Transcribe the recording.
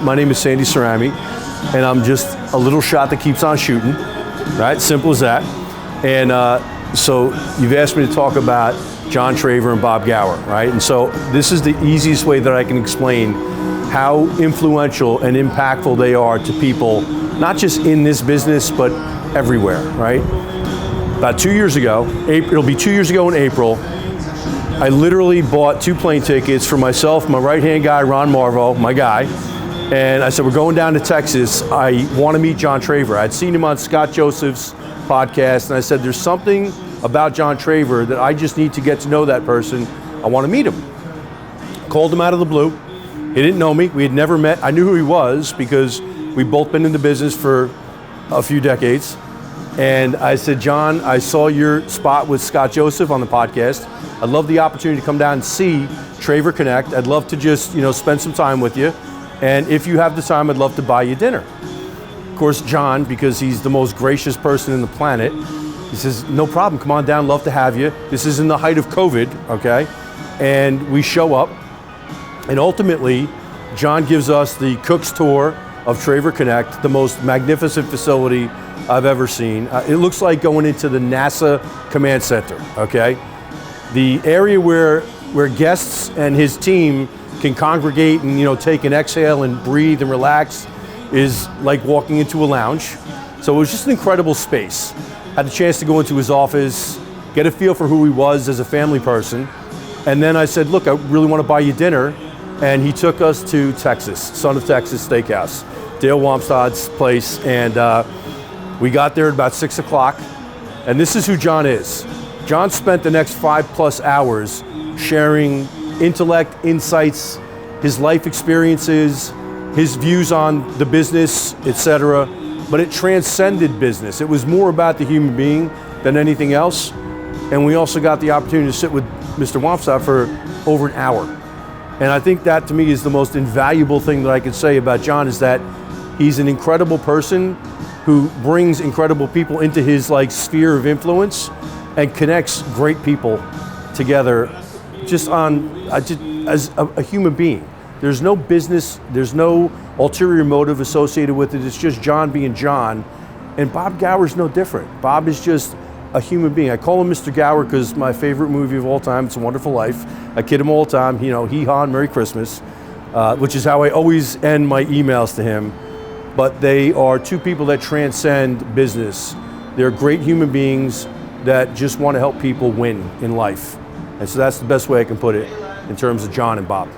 My name is Sandy Cerami, and I'm just a little shot that keeps on shooting, right? Simple as that. And so you've asked me to talk about John Traver and Bob Gower, right? And so this is the easiest way that I can explain how influential and impactful they are to people, not just in this business, but everywhere, right? About 2 years ago, it'll be 2 years ago in April, I literally bought 2 plane tickets for myself, my right-hand guy, Ron Marvo, my guy, and I said, we're going down to Texas. I want to meet John Traver. I'd seen him on Scott Joseph's podcast, and I said, there's something about John Traver that I just need to get to know that person. I want to meet him. Called him out of the blue. He didn't know me. We had never met. I knew who he was because we've both been in the business for a few decades. And I said, John, I saw your spot with Scott Joseph on the podcast. I'd love the opportunity to come down and see Traver Connect. I'd love to just, spend some time with you. And if you have the time, I'd love to buy you dinner. Of course, John, because he's the most gracious person in the planet, he says, no problem, come on down, love to have you. This is in the height of COVID, okay? And we show up, and ultimately, John gives us the Cook's tour of Traver Connect, the most magnificent facility I've ever seen. It looks like going into the NASA command center, okay? The area where guests and his team can congregate and take an exhale and breathe and relax is like walking into a lounge. So it was just an incredible space. Had the chance to go into his office, get a feel for who he was as a family person. And then I said, look, I really want to buy you dinner. And he took us to Texas, Son of Texas Steakhouse, Dale Wamstad's place. And we got there at about 6 o'clock. And this is who John is. John spent the next 5+ hours sharing intellect, insights, his life experiences, his views on the business, etc. But it transcended business. It was more about the human being than anything else. And we also got the opportunity to sit with Mr. Wamstad for over an hour. And I think that to me is the most invaluable thing that I could say about John, is that he's an incredible person who brings incredible people into his sphere of influence and connects great people together just as a human being. There's no business, there's no ulterior motive associated with it. It's just John being John. And Bob Gower's no different. Bob is just a human being. I call him Mr. Gower because my favorite movie of all time, It's a Wonderful Life. I kid him all the time, hee haw and Merry Christmas, which is how I always end my emails to him. But they are 2 people that transcend business. They're great human beings that just want to help people win in life. And so that's the best way I can put it in terms of John and Bob.